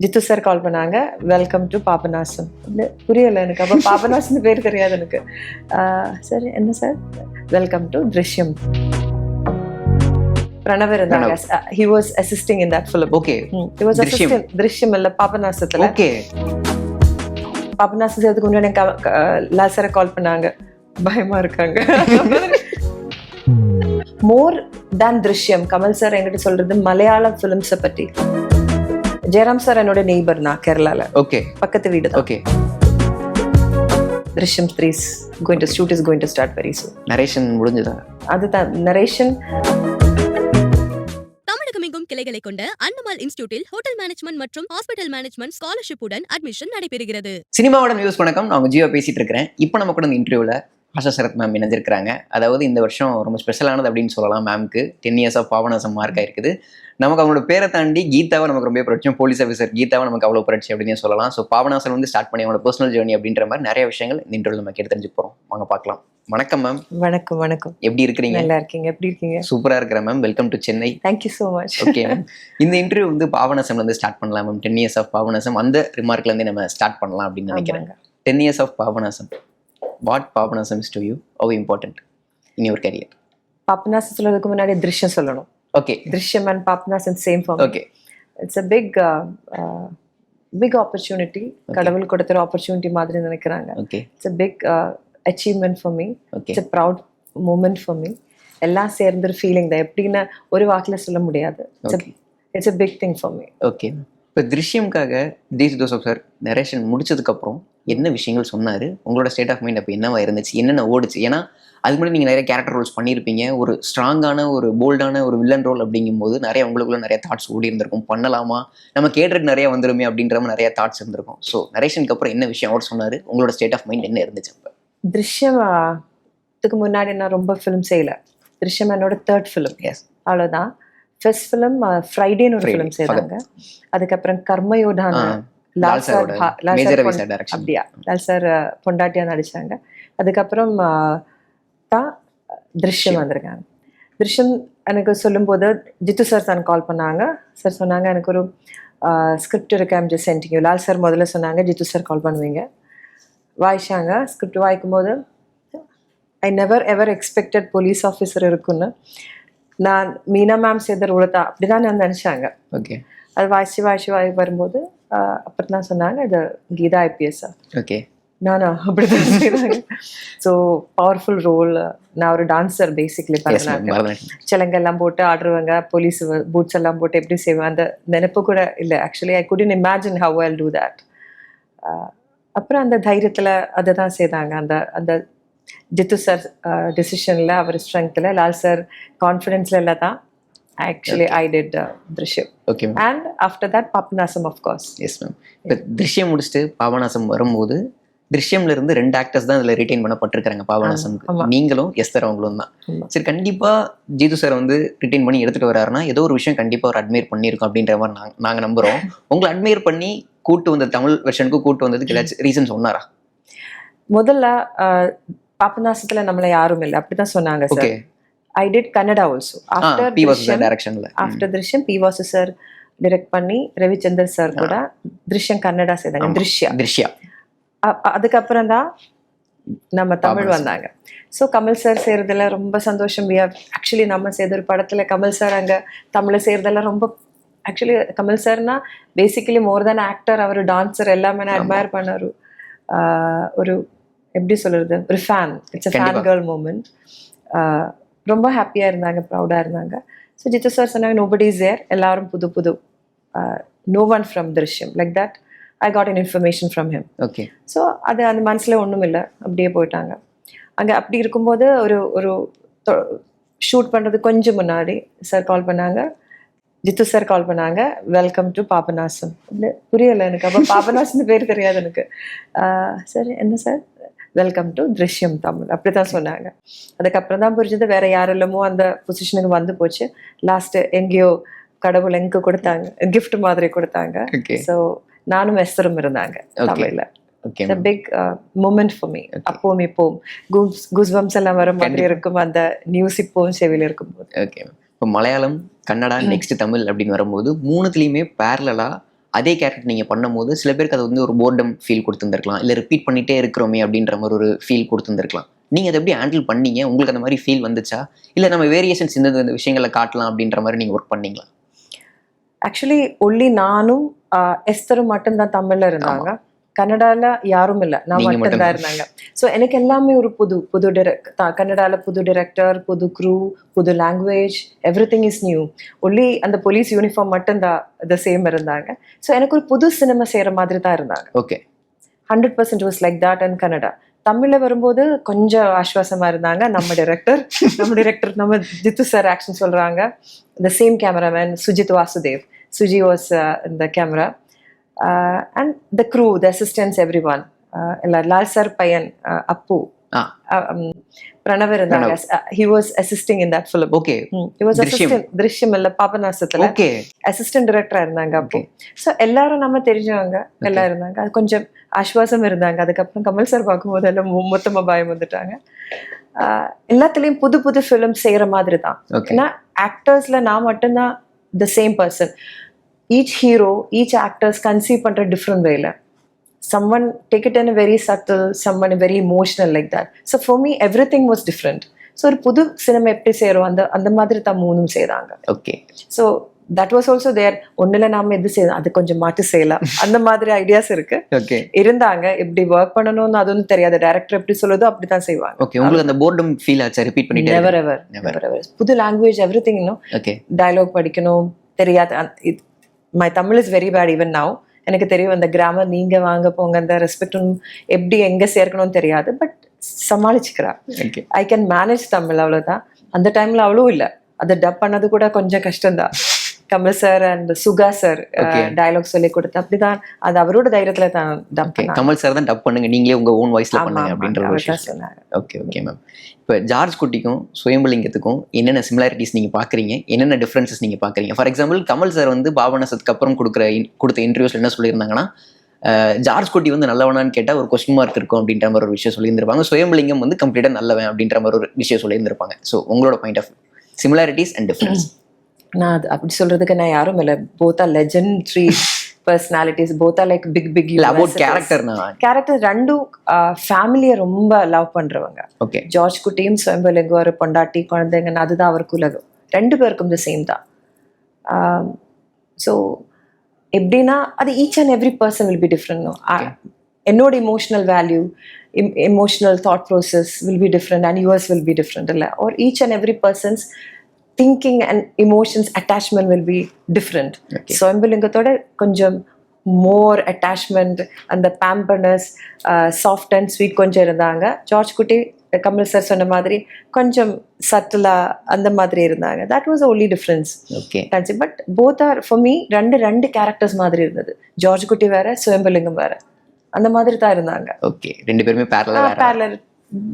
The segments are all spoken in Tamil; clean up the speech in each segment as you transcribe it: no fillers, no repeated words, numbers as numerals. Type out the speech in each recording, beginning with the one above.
ஜித்து சார் கால் பண்ணாங்க, வெல்கம் டு பாபநாசம். புரியலை எனக்கு, அப்போ பாபநாசம் பேர் தெரியாது எனக்கு. சரி என்ன சார், வெல்கம் டு திருஷ்யம். பிரணவ் இருந்தாங்க, he was assisting in that film. Okay. He was assisting திருஷ்யம் இல்ல பாபநாசத்துல. Okay. பாபநாசம் சேர்த்துக்கு முன்னாடி லாசரை கால் பண்ணாங்க, பயமா இருக்காங்க. மோர் தேன் திருஷ்யம் கமல் சார் என்கிட்ட சொல்றது மலையாளம் ஃபிலிம்ஸை பற்றி. ஜெயராம் சார் என்னோட நெய்பர், நான் கேரளால. ஓகே, பக்கத்து வீடு. Okay. Drishyam 3 is going to start very soon. Narration முடிஞ்சதா? அதுதான் நரேஷன். தமிழகமெங்கும் கிளைகளை கொண்ட அன்னமால் இன்ஸ்டிடியூட்டில் ஹோட்டல் மேனேஜ்மெண்ட் மற்றும் ஹாஸ்பிட்டல் மேனேஜ்மெண்ட் ஸ்காலர்ஷிப் உடன் அட்மிஷன் நடைபெறுகிறது. சினிமாவோட நியூஸ் வணக்கம், நான் ஜியோ பேசிட்டு இருக்கிறேன். இப்போ நம்ம கூட இந்த இன்டர்வியூல ஆஷா சரத் மேம் இணைஞ்சிருக்கிறாங்க. அதாவது இந்த வருஷம் ரொம்ப ஸ்பெஷலானது அப்படின்னு சொல்லலாம். மேம்க்கு 10 years ஆஃப் பாபநாசம் மார்க் ஆயிருக்குது. நமக்கு அவங்களோட பேரை தாண்டி கீதாவை நமக்கு ரொம்ப புரட்சி, போலீஸ் ஆஃபீஸர் கீதாவை நமக்கு அவ்வளோ புரட்சி அப்படின்னு சொல்லலாம். ஸோ பாபநாசம் வந்து ஸ்டார்ட் பண்ணி அவங்களோட பர்சனல் ஜேர்னி அப்படின்ற மாதிரி நிறைய விஷயங்கள் இந்த இன்டர்வியூல நம்ம கேட்டு தெரிஞ்சு போகிறோம். வாங்க பார்க்கலாம். வணக்கம் மேம். வணக்கம். வணக்கம். எப்படி இருக்கிறீங்க? நல்லா இருக்கீங்க, எப்படி இருக்கீங்க? சூப்பராக இருக்கிறேன் ma'am. Welcome to Chennai. Thank you so much. Okay ma'am, இந்த இன்டர்வியூ வந்து பாபநாசம்ல இருந்து ஸ்டார்ட் பண்ணலாம் மேம். 10 years ஆஃப் பாபநாசம், அந்த ரிமார்க்ல இருந்து நம்ம ஸ்டார்ட் பண்ணலாம் அப்படின்னு நினைக்கிறேன். 10 years of Papanasam, what Papanasam is to you, how important in your career? Papanasam சொல்றதுக்கு முன்னாடி திருஷ்யம் சொல்லணும். Okay. Drishyam and Papanasam same form. Okay. It's a big opportunity. கடவுள் கொடுத்த ஆப்பர்ச்சுனிட்டி மாதிரி நினைக்கிறாங்க. Okay. It's a big achievement for me. Okay. It's a proud moment for me. எல்லாம் சேர்ந்து ஃபீலிங் தான், எப்படின்னு ஒரு வாக்கில் சொல்ல முடியாது. It's a big thing for me. Okay. இப்போ திருஷ்யம்காக ஜோசப் சார் நரேஷன் முடிச்சதுக்கப்புறம் என்ன விஷயங்கள் சொன்னார்? உங்களோட ஸ்டேட் ஆஃப் மைண்ட் அப்போ என்னவா இருந்துச்சு, என்னென்ன ஓடுச்சு? ஏன்னா அதுக்கு முன்னாடி நீங்கள் நிறைய கேரக்டர் ரோல்ஸ் பண்ணியிருப்பீங்க. ஒரு ஸ்ட்ராங்கான ஒரு போல்டான ஒரு வில்லன் ரோல் அப்படிங்கும்போது நிறைய உங்களுக்குள்ள நிறைய தாட்ஸ் ஓடி இருந்திருக்கும். பண்ணலாமா, நம்ம கேட்டுட்டு நிறைய வந்துருமே அப்படின்ற மாதிரி நிறைய தாட்ஸ் இருந்திருக்கும். ஸோ நரேஷனுக்கு அப்புறம் என்ன விஷயம் அவர் சொன்னார்? உங்களோட ஸ்டேட் ஆஃப் மைண்ட் என்ன இருந்துச்சு அப்போ? திருஷ்யத்துக்கு முன்னாடி நான் ரொம்ப ஃபிலிம் செய்யல. திருஷ்யம் என்னோட 3rd ஃபிலிம். எஸ், அவ்வளோதான். ஃபர்ஸ்ட் ஃபிலிம் ஃப்ரைடேன்னு ஒரு ஃபிலிம் செய்தாங்க. அதுக்கப்புறம் கர்மயோதான லால் சார் அப்படியா லால் சார் பொண்டாட்டியா நடிச்சாங்க. அதுக்கப்புறம் தான் திருஷ்யம் வந்திருக்காங்க. திருஷ்யம் எனக்கு சொல்லும்போது ஜித்து சார் தான் கால் பண்ணாங்க. சார் சொன்னாங்க எனக்கு ஒரு ஸ்கிரிப்ட் இருக்கு, I'm just sending you. Lal sir முதல்ல சொன்னாங்க ஜித்து சார் கால் பண்ணுவீங்க. வாய்ச்சாங்க. ஸ்கிரிப்ட் வாய்க்கும் போது I never ever expected police officer இருக்குன்னு. நான் மீனா மேம் செய்த ரோலத்தா அப்படிதான் நான் நினச்சாங்க. ஓகே. அது வாய்ச்சி வரும்போது அப்புறம் தான் சொன்னாங்க இது கீதா IPS. ஓகே. நானா அப்படிதான் செய்தாங்க. So powerful role. நான் ஒரு டான்ஸர் பேசிக்லி. பார்த்தேன் சிலங்கெல்லாம் போட்டு ஆடுறவங்க, போலீஸ் பூட்ஸ் எல்லாம் போட்டு எப்படி செய்வேன் அந்த நினைப்பு கூட இல்லை. Actually I couldn't imagine how I'll do that. அப்புறம் அந்த தைரியத்தில் அதை தான் செய்தாங்க. அந்த ஜித்து சார் டெசிஷனில், அவர் ஸ்ட்ரென்த்தில், லால் சார் கான்ஃபிடென்ஸில் எல்லாம் தான் actually I did Drishyam. Okay. And after that Papanasam of course. Yes ma'am. இப்போ திருஷ்யம் முடிச்சுட்டு பாபநாசம் வரும்போது திருஷ்யம்ல இருந்து 2 ஆக்டர்ஸ் தான் இதுல ரிட்டைன் பண்ணப்பட்டிருக்காங்க பாபநாசம்க்கு. நீங்களும் எஸ்தர் அவங்களும் தான். சரி, கண்டிப்பா ஜீது சார் வந்து ரிட்டைன் பண்ணி எடுத்துட்டு வர்றாருன்னா ஏதோ ஒரு விஷயம் கண்டிப்பா ஒரு அட்மையர் பண்ணியிருக்கோம் அப்படின்ற மாதிரி நாங்க நம்புறோம். உங்களை அட்மையர் பண்ணி கூட்டு வந்த தமிழ் வெர்ஷனுக்கு கூட்டு வந்ததுக்கு ஏதாச்சும் ரீசன் சொன்னாரா? முதல்ல பாபநாசத்துல நம்மள யாரும் இல்லை அப்படிதான் சொன்னாங்க sir. I did Kannada also. After Drishyam, P. Vasu sir direct பண்ணி ரவிச்சந்தர் சார் கூட திருஷ்யம் கன்னடா செய்தாங்க. திருஷ்யா. அதுக்கப்புறம் தான் நம்ம தமிழ் வந்தாங்க. ஸோ கமல் சார் செய்யறதுல ரொம்ப சந்தோஷம். ஆக்சுவலி நம்ம செய்த ஒரு படத்துல கமல் சார் அங்க தமிழை செய்யறதெல்லாம் ரொம்ப, ஆக்சுவலி கமல் சார்னா பேசிக்கலி மோர் தேன் ஆக்டர், அவர் டான்சர் எல்லாமே நான் அட்மயர் பண்ணாரு. ஒரு எப்படி சொல்றது, ஒரு fan. It's a fan girl moment. ரொம்ப ஹாப்பியாக இருந்தாங்க, ப்ரௌடாக இருந்தாங்க. ஸோ ஜித்து சார் சொன்னாங்க நோபடி இஸ் தேர், எல்லாரும் புது no one from Drishyam like that. I got an information from him. Okay. So அது அந்த மனசில் ஒன்றும் இல்லை, அப்படியே போயிட்டாங்க. அங்கே அப்படி இருக்கும்போது ஒரு ஷூட் பண்ணுறது கொஞ்சம் முன்னாடி சார் கால் பண்ணாங்க, ஜித்து சார் கால் பண்ணாங்க, வெல்கம் டு பாபநாசம். புரியலை எனக்கு, அப்போ பாபநாசம் பேர் தெரியாது எனக்கு. சரி என்ன சார், வெல்கம் டு திருஷ்யம் தமிழ் அப்படி தான் சொன்னாங்க. அதுக்கப்புறம் தான் புரிஞ்சது வேற யாரெல்லாமோ அந்த பொசிஷனுக்கு வந்து போச்சு. லாஸ்ட் எங்கேயோ கடவுள் எங்க கொடுத்தாங்க, கிஃப்ட் மாதிரி கொடுத்தாங்க. ஸோ நானும் எஸ்தரும் இருந்தாங்க தமிழ்ல. Big moment for me. அப்பவும் இப்போவும் கூஸ்பம்ஸ் எல்லாம் வர மாதிரி இருக்கும் அந்த நியூஸ் இப்போவும் செவியில் இருக்கும்போது. ஓகே. இப்போ மலையாளம், கன்னடா, நெக்ஸ்ட் தமிழ் அப்படின்னு வரும்போது 3த்துலேயுமே பேரலா அதே கேரக்டர் நீங்கள் பண்ணும்போது சில பேருக்கு அது வந்து ஒரு போர்டம் ஃபீல் கொடுத்துருந்துருக்கலாம், இல்லை ரிப்பீட் பண்ணிகிட்டே இருக்கிறோமே அப்படின்ற மாதிரி ஒரு ஃபீல் கொடுத்துருந்துருக்கலாம். நீங்கள் அதை எப்படி ஹேண்டில் பண்ணீங்க? உங்களுக்கு அந்த மாதிரி ஃபீல் வந்துச்சா, இல்லை நம்ம வேரியேஷன்ஸ் இந்த விஷயங்களை காட்டலாம் அப்படின்ற மாதிரி நீங்கள் ஒர்க் பண்ணீங்களா? ஆக்சுவலி ஒன்லி நானும் எஸ்தரும் மட்டும்தான் தமிழ்ல இருந்தாங்க. கன்னடால யாரும் இல்லை, நான் மட்டும்தான் இருந்தாங்க. ஸோ எனக்கு எல்லாமே ஒரு புது கன்னடால புது டிரெக்டர், புது க்ரூ, புது language, every thing is new. Only அந்த போலீஸ் யூனிஃபார்ம் மட்டும்தான் த சேம் இருந்தாங்க. ஸோ எனக்கு ஒரு புது சினிமா செய்கிற மாதிரி தான் இருந்தாங்க. Okay, 100% was like that and Kannada. தமிழில் வரும்போது கொஞ்சம் ஆஸ்வாசமாக இருந்தாங்க. நம்ம டிரெக்டர் நம்ம ஜித்து சார் ஆக்ஷன் சொல்கிறாங்க. The same cameraman Sujith Vasudev, Suji was இந்த camera and the crew, the assistants, everyone. இல்லை லால் சார் பையன் அப்பு பிரணவ் இருந்தாங்க. he was assisting in that film. Okay, he was assistant திருஷ்யம் இல்ல பாபநாசத்துல அசிஸ்டன்ட் டைரக்டரா இருந்தாங்க அப்போ. ஸோ எல்லாரும் நம்ம தெரிஞ்சவங்க எல்லாம் இருந்தாங்க. அது கொஞ்சம் ஆஸ்வாசம் இருந்தாங்க. அதுக்கப்புறம் கமல் சார் பார்க்கும்போது எல்லாம் மொத்தமா பயம் வந்துட்டாங்க. எல்லாத்துலயும் புது புது ஃபிலிம் செய்யற மாதிரி தான். ஏன்னா ஆக்டர்ஸ்ல நான் மட்டும்தான் the same person. Each hero, each actors conceive பண்ற டிஃப்ரெண்ட் வேல. Someone take it in a very subtle, someone very emotional like that. So for me everything was different. So ஒரு புது சினிமா எப்படி செய்யறோம் அந்த மாதிரி தான் மூணும் செய்றாங்க. Okay, so that was also there. ஒன்னுல நாம எது செய்யலாம், அது கொஞ்சம் மாற்றி செய்யலாம், அந்த மாதிரி ஐடியாஸ் இருக்கு. ஓகே, இருந்தாங்க. எப்படி ஒர்க் பண்ணணும்னு அது ஒன்றும் தெரியாது. டைரக்டர் எப்படி சொல்லுதோ அப்படிதான் செய்வாங்க. ஓகே, உங்களுக்கு அந்த போர்டம் ஃபீல் ஆச்சா ரிப்பீட் பண்ணிட்டே? Never ever. புது லாங்குவேஜ், எவ்ரிதிங். இன்னும் ஓகே, டயலாக் படிக்கணும் தெரியாது. My Tamil is very bad even now. எனக்கு தெரியும் அந்த கிராமர், நீங்க வாங்க போங்க, அந்த ரெஸ்பெக்டும் எப்படி எங்க சேர்க்கணும்னு தெரியாது. பட் சமாளிச்சுக்கிறா. ஐ கேன் மேனேஜ் தமிழ், அவ்வளவுதான். அந்த டைம்ல அவ்வளோ இல்லை. அதை டப் பண்ணது கூட கொஞ்சம் கஷ்டம்தான். Kamal sir and Suka sir dialogue சொல்லி கொடுத்து அப்படிதான். அது அவரோட தைரியத்துல தான் டப் பண்ணாங்க. கமல் சார் தான் டப் பண்ணுங்க, நீங்களே உங்க ஓன் வாய்ஸ்ல பண்ணுங்க அப்படின்ற ஒரு விஷயம் சொன்னாங்க. Okay okay ma'am. இப்போ ஜார்ஜ் குட்டிக்கும் சுயம்பலிங்கத்துக்கும் என்னென்ன சிமிலாரிட்டிஸ் நீங்க பாக்குறீங்க, என்னென்ன டிஃபரன்சஸ் நீங்க பாக்குறீங்க? ஃபார் எக்ஸாம்பிள் கமல் சார் வந்து பாபநாசத்துக்கு அப்புறம் கொடுத்த இன்டர்வியூஸ்ல என்ன சொல்லியிருந்தாங்கன்னா, ஜார்ஜ் குட்டி வந்து நல்லவனான்னு கேட்டா ஒரு கொஸ்டின் மார்க் இருக்கும் அப்படின்ற மாதிரி ஒரு விஷயம் சொல்லியிருந்திருப்பாங்க. சுயம்பலிங்கம் வந்து கம்ப்ளீட்டா நல்லவன் அப்படின்ற மாதிரி ஒரு விஷயம் சொல்லியிருந்திருப்பாங்க. ஸோ உங்களோட point of similarities and difference? நான் அது அப்படி சொல்றதுக்கு நான் யாரும் இல்லை. Both are legendary personalities, both are like big about character ரெண்டும் ஃபேமிலியை ரொம்ப லவ் பண்றவங்க. ஓகே, ஜார்ஜ் குட்டியும் சுயம்பலிங்கம் ஒரு பொண்டாட்டி குழந்தைங்கன்னு அதுதான் அவருக்கு உலகம். ரெண்டு பேருக்கும் த சேம் தான். ஸோ எப்படின்னா அது each and every person will be different. என்னோட emotional value, emotional thought process will be different and yours will be different. இல்லை, or each and every persons thinking and emotions attachment will be different. சுயம்பலிங்கத்தோட கொஞ்சம் more attachment and the pamperness, soft and sweet கொஞ்சம் இருந்தாங்க. ஜார்ஜ் குட்டி கமல் சார் சொன்ன மாதிரி கொஞ்சம் சட்டிலா அந்த மாதிரி இருந்தாங்க. That was only difference. Okay, but both are for me ரெண்டு கேரக்டர்ஸ் மாதிரி இருந்தது. ஜார்ஜ் குட்டி வேற, சுயம்பலிங்கம் வேற, அந்த மாதிரி தான் இருந்தாங்க. ஓகே, ரெண்டு பேருமே parallel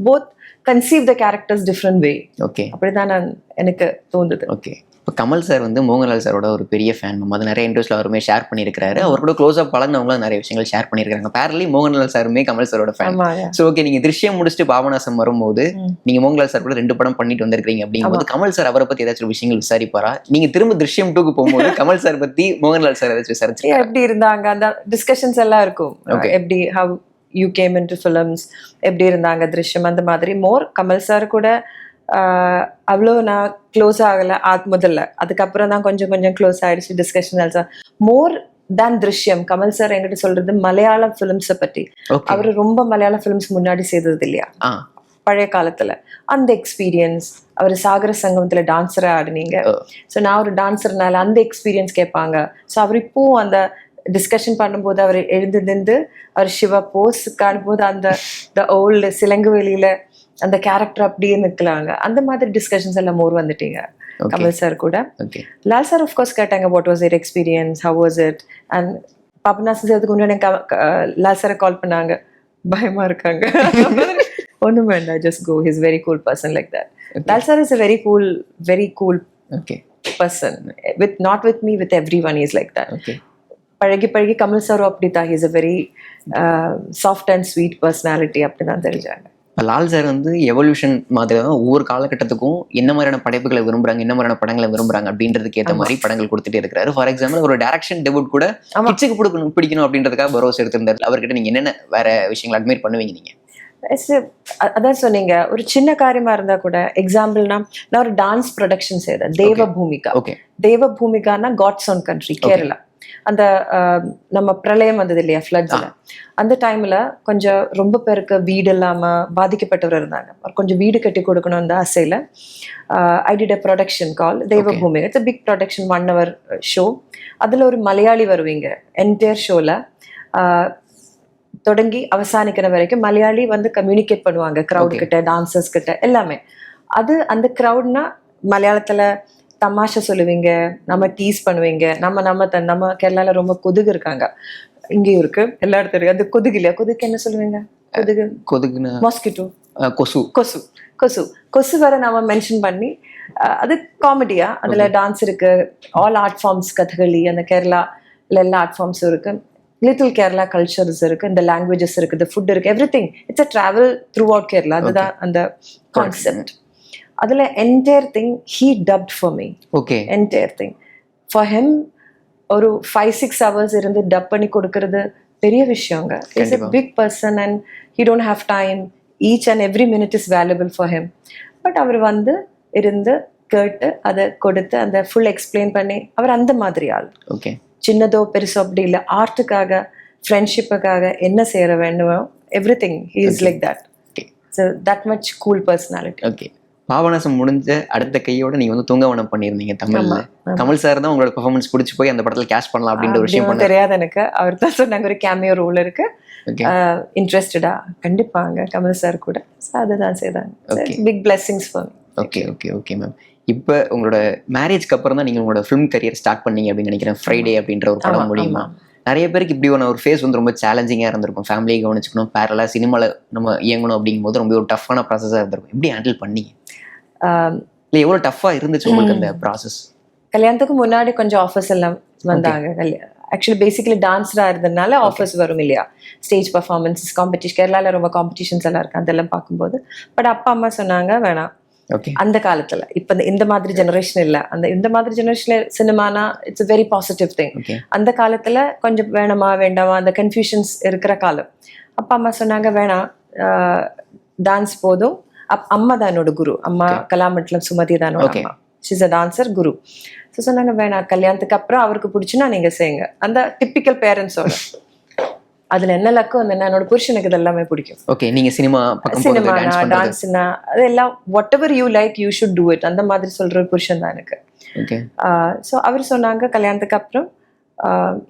both conceive the characters different way. Okay, அப்படிதான் நான் எனக்கு தோணுது. ஓகே. இப்போ கமல் சார் வந்து மோகன்லால் சாரோட ஒரு பெரிய ஃபேன். அது நிறைய இன்டர்வியூஸ்ல அவருமே ஷேர் பண்ணியிருக்காரு. அவர் கூட க்ளோஸாக பழகினவங்களும் நிறைய விஷயங்கள் ஷேர் பண்ணியிருக்காங்க. பேரலி மோகன்லால் சாருமே கமல் சாரோட ஃபேன். ஸோ ஓகே, நீங்க திருஷ்யம் முடிச்சுட்டு பாபநாசம் வரும்போது நீங்க மோகன்லால் சார் கூட 2 படம் பண்ணிட்டு வந்திருக்கீங்க. அப்படிங்கும்போது கமல் சார் அவரை பத்தி ஏதாச்சும் விஷயங்கள் விசாரிப்பாரா? நீங்க திரும்ப திருஷ்யம் 2க்கு போகும்போது கமல் சார் பத்தி மோகன்லால் சார் ஏதாச்சும் விசாரிச்சு எப்படி இருந்தாங்க அந்த டிஸ்கஷன்ஸ் எல்லாம் இருக்கும். எப்படி how you came into films, எப்படி இருந்தாங்க திருஷ்யம், அந்த மாதிரி மோர். கமல் சார் கூட அவ்வளோ நான் க்ளோஸ் ஆகலை முதல்ல. அதுக்கப்புறம் தான் கொஞ்சம் கொஞ்சம் க்ளோஸ் ஆயிடுச்சு. டிஸ்கஷன் ஆல்சோ மோர் தேன் திருஷ்யம். கமல் சார் என்கிட்ட சொல்றது மலையாளம் ஃபிலிம்ஸை பற்றி. அவர் ரொம்ப மலையாள ஃபிலிம்ஸ் முன்னாடி செய்தது இல்லையா பழைய காலத்துல. அந்த எக்ஸ்பீரியன்ஸ், அவர் சாகர சங்கமத்துல டான்ஸரா ஆடுனீங்க. ஸோ நான் ஒரு டான்ஸர்னால அந்த எக்ஸ்பீரியன்ஸ் கேட்பாங்க. ஸோ அவர் இப்போ அந்த டிஸ்கஷன் பண்ணும்போது அவர் எழுந்து நின்று அவர் சிவா போஸ் காணும்போது அந்த ஓல்டு சிலங்குவெளியில அந்த கேரக்டர் அப்படியே நிற்கலாங்க. அந்த மாதிரி டிஸ்கஷன்ஸ் எல்லாம் மோர் வந்துட்டீங்க கமல் சார் கூட. லால் சார் ஆஃப்கோர்ஸ் கேட்டாங்க what was it experience, how was it. And Papanasam சேர்த்துக்கு முன்னாடி லால் சாரை கால் பண்ணாங்க, பயமா இருக்காங்க. ஒன்றும் வேண்டாம், just go, his very cool person like that. Lal sir is a very cool person. Not with me, with everyone he is like that. பழகி கமல் சாரும் அப்படித்தான். He is a very soft and sweet personality அப்படிதான் தெரிஞ்சாங்க. லால் சார் வந்து எவல்யூஷன் மாதிரி தான் ஒவ்வொரு காலகட்டத்துக்கும் என்ன மாதிரியான படைப்புகளை விரும்புறாங்க, என்ன மாதிரியான படங்களை விரும்புறாங்க அப்படின்றதுக்கு ஏற்ற மாதிரி படங்கள் கொடுத்துட்டே இருக்கிறாரு. ஃபார் எக்ஸாம்பிள் ஒரு டைரக்ஷன் டெபியூட் கூட கிட்ஸுக்கு பிடிக்கணும் அப்படின்றதுக்காக பரோஸ் எடுத்திருந்தாரு. அவர்கிட்ட நீங்க என்னென்ன வேற விஷயங்கள் அட்மைர் பண்ணுவீங்க நீங்க? அதான் சொன்னீங்க, ஒரு சின்ன காரியமா இருந்தா கூட, எக்ஸாம்பிள்னா நான் ஒரு டான்ஸ் ப்ரொடக்ஷன் செய்தேன், தேவ பூமிகா. தேவ பூமிகான்னா காட்ஸ் ஓன் கண்ட்ரி, கேரளா. அந்த நம்ம பிரளயம் வந்தது இல்லையா, ஃப்ளட்ஸ்ல, அந்த டைம்ல கொஞ்சம் ரொம்ப பேருக்கு வீடு இல்லாம பாதிக்கப்பட்டவர் இருந்தாங்க. கொஞ்சம் வீடு கட்டி கொடுக்கணும் அந்த ஆசையில I did a production call Deva Bhoomika. It's a big production, 1 hour show. அதுல ஒரு மலையாளி வருவீங்க என்டையர் ஷோல. தொடங்கி அவசானிக்கிற வரைக்கும் மலையாளி வந்து கம்யூனிகேட் பண்ணுவாங்க க்ரௌட் கிட்ட, டான்சர்ஸ் கிட்ட எல்லாமே. அது அந்த க்ரௌட்னா மலையாளத்துல தமாஷா சொல்லுவீங்க, நம்ம டீஸ் பண்ணுவீங்க. நம்ம கேரளால ரொம்ப கொதுகு இருக்காங்க, இங்கேயும் இருக்கு, எல்லா இடத்துல இருக்கு. அது கொதுகு இல்லையா, கொதுக்கு என்ன சொல்லுவீங்க? கொதுகு மாஸ்கிட்டோ, கொசு. கொசு கொசு கொசு வர நாம மென்ஷன் பண்ணி, அது காமெடியா. அதுல டான்ஸ் இருக்கு, ஆல் ஆர்ட் ஃபார்ம்ஸ், கதகளி, அந்த கேரளால எல்லா ஆர்ட் ஃபார்ம்ஸும் இருக்கு. லிட்டில் கேரளா கல்ச்சர்ஸ் இருக்கு, இந்த லாங்குவேஜஸ் இருக்குது, ஃபுட் இருக்கு, every thing. It's a travel through out Kerala. அதுதான் அந்த கான்செப்ட். அதுல entire thing he dubbed for me. Entire thing for him. ஒரு 5-6 hours இருந்து டப் பண்ணி கொடுக்கறது பெரிய விஷயங்க. Is a big person and he don't have time. Each and every minute is valuable for him. But அவர் வந்து இருந்து கேட்டு அதை கொடுத்து அந்த ஃபுல் எக்ஸ்பிளைன் பண்ணி, அவர் அந்த மாதிரி ஆள். சின்னதோ பெருசோ அப்படி இல்லை, ஆர்ட்டுக்காக, ஃப்ரெண்ட்ஷிப்புக்காக என்ன சேர வேண்டுமோ everything he is like that. So that much cool personality. Papanasam முடிஞ்ச அடுத்த கையோட நீங்க வந்து தூங்கவனம் பண்ணிருந்தீங்க தமிழ்ல. கமல் சார் தான் உங்களோட பெர்ஃபார்மன்ஸ் பிடிச்சி போய் அந்த படத்துல கேஷ் பண்ணலாம் அப்படின்ற ஒரு விஷயம் தெரியாது எனக்கு. அவர் தான் சொன்னாங்க ஒரு கேமியோ ரோல் இருக்கு, இன்ட்ரெஸ்டடா. கண்டிப்பாங்க கமல் சார் கூட அதுதான் செய்தாங்க. Big blessings for me. Okay ma'am. இப்போ உங்களோட மேரேஜ்க்கு அப்புறம் தான் நீங்க உங்களோட ஃபிலிம் கரியர் ஸ்டார்ட் பண்ணீங்க அப்படின்னு நினைக்கிறேன், ஃப்ரைடே அப்படின்ற ஒரு படம் மூலியமா. நிறைய பேருக்கு இப்படி ஒரு ஃபேஸ் வந்து ரொம்ப சேலஞ்சிங்காக இருந்திருக்கும். ஃபேமிலியை கவனிச்சுக்கணும், பேரலாக சினிமாவில் நம்ம இயங்கணும் அப்படிங்கும்போது ரொம்ப ஒரு டஃப்பான ப்ராசஸாக இருந்திருக்கும். எப்படி ஹேண்டில் பண்ணீங்க? இல்லை எவ்வளோ டஃப்பாக இருந்துச்சு உங்களுக்கு அந்த ப்ராசஸ்? கல்யாணத்துக்கு முன்னாடி கொஞ்சம் ஆஃபர்ஸ் எல்லாம் வந்தாங்க. ஆக்சுவலி பேசிக்கலி டான்ஸராக இருந்ததுனால ஆஃபர்ஸ் வரும் இல்லையா, ஸ்டேஜ் பர்ஃபார்மன்ஸஸ், காம்படிஷன். கேரளாவில் ரொம்ப காம்படிஷன்ஸ் எல்லாம் இருக்கு, அதெல்லாம் பார்க்கும்போது. பட் அப்பா அம்மா சொன்னாங்க வேணாம். அந்த காலத்துல, இப்ப இந்த மாதிரி ஜெனரேஷன் இல்ல, இந்த மாதிரி ஜெனரேஷன்ல சினிமானா இட்ஸ் வெரி பாசிட்டிவ் திங். அந்த காலத்துல கொஞ்சம் வேணாமா வேண்டாமா அந்த கன்ஃபியூஷன்ஸ் இருக்கிற காலம். அப்பா அம்மா சொன்னாங்க வேணாம், டான்ஸ் போதும். அம்மா தான் என்னோட குரு, அம்மா கலாமண்டலம் சுமதி தான் அம்மா, she's a dancer Guru. So சொன்னாங்க வேணாம், கல்யாணத்துக்கு அப்புறம் அவருக்கு பிடிச்சுன்னா நீங்க செய்யுங்க. அந்த டிப்பிக்கல் பேரண்ட்ஸோட. அதுல என்ன லக்கம் வந்து என்னோட புருஷனுக்கு இது எல்லாமே பிடிக்கும். நீங்க சினிமா டான்ஸ்னா அதெல்லாம் what ever you like you should do it, அந்த மாதிரி சொல்ற புருஷன் தான் எனக்கு. ஸோ அவர் சொன்னாங்க கல்யாணத்துக்கு அப்புறம்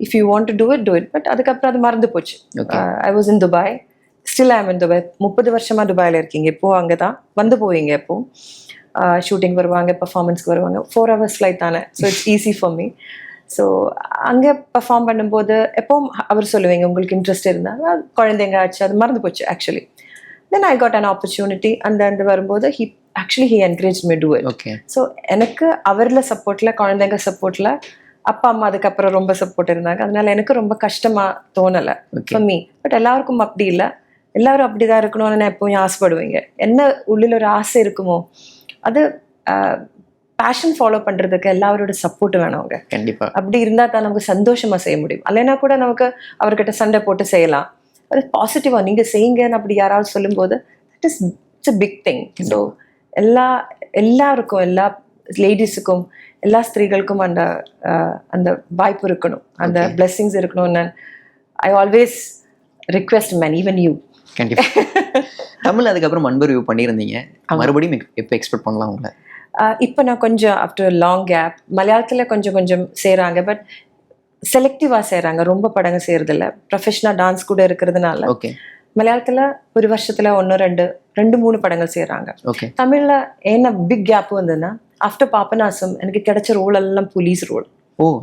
if you want to do it. But அதுக்கப்புறம் அது மறந்து போச்சு. I was in Dubai, still I am in Dubai. 30 வருஷமா துபாயில இருக்கீங்க. இப்போ அங்கதான் வந்து போவீங்க, எப்போ ஷூட்டிங் வருவாங்க, பெர்ஃபார்மன்ஸ்க்கு வருவாங்க. 4 hours ஃப்ளைட் தானே, so it's easy for me. So அங்கே பெர்ஃபார்ம் பண்ணும்போது எப்பவும் அவர் சொல்லுவீங்க உங்களுக்கு இன்ட்ரெஸ்ட் இருந்தால், குழந்தைங்க ஆச்சு, அது மறந்து போச்சு actually. Then I got an opportunity. அந்த வரும்போது he encourage me do it. So எனக்கு அவரில் சப்போர்ட்டில், குழந்தைங்க சப்போர்ட்டில், அப்பா அம்மா அதுக்கப்புறம் ரொம்ப சப்போர்ட் இருந்தாங்க. அதனால எனக்கு ரொம்ப கஷ்டமா தோணலை ஃபார் மீ. பட் எல்லாருக்கும் அப்படி இல்லை, எல்லாரும் அப்படிதான் இருக்கணும்னு நான் எப்பவும் ஆசைப்படுவீங்க. என்ன உள்ளில் ஒரு ஆசை இருக்குமோ அது பேஷன் ஃபாலோ பண்றதுக்கு எல்லாரோட சப்போர்ட் வேணுங்க. கண்டிப்பா. அப்படி இருந்தா தான் நமக்கு சந்தோஷமா செய்ய முடியும். அல்லைன்னா கூட நமக்கு அவர்கிட்ட சண்டை போட்டு செய்யலாம். அது பாசிட்டிவா நீங்க செய்யுங்கன்னு அப்படி யாராவது சொல்லும்போது it's a big thing. So எல்லாருக்கும், எல்லா லேடிஸுக்கும், எல்லா ஸ்திரீகளுக்கும் அந்த வாய்ப்பு இருக்கணும், அந்த பிளெஸிங்ஸ் இருக்கணும்னு I always request man, even you. கண்டிப்பா. தமிழ் அதுக்கப்புறம் அன்பு ரிவ்யூ பண்ணியிருந்தீங்க, மறுபடியும் எப்போ எக்ஸ்பெக்ட் பண்ணலாம் உங்களை? இப்போ நான் கொஞ்சம் ஆஃப்டர் லாங் கேப் மலையாளத்தில் கொஞ்சம் செய்கிறாங்க. பட் செலக்டிவாக செய்கிறாங்க, ரொம்ப படங்க செய்கிறதில்ல. ப்ரொஃபஷனல் டான்ஸ் கூட இருக்கிறதுனால மலையாளத்தில் ஒரு வருஷத்தில் 1-2-3 படங்கள் செய்கிறாங்க. தமிழில் என்ன பிக் கேப் வந்ததுன்னா, ஆஃப்டர் பாபநாசம் எனக்கு கிடைச்ச ரோல் எல்லாம் போலீஸ் ரோல்.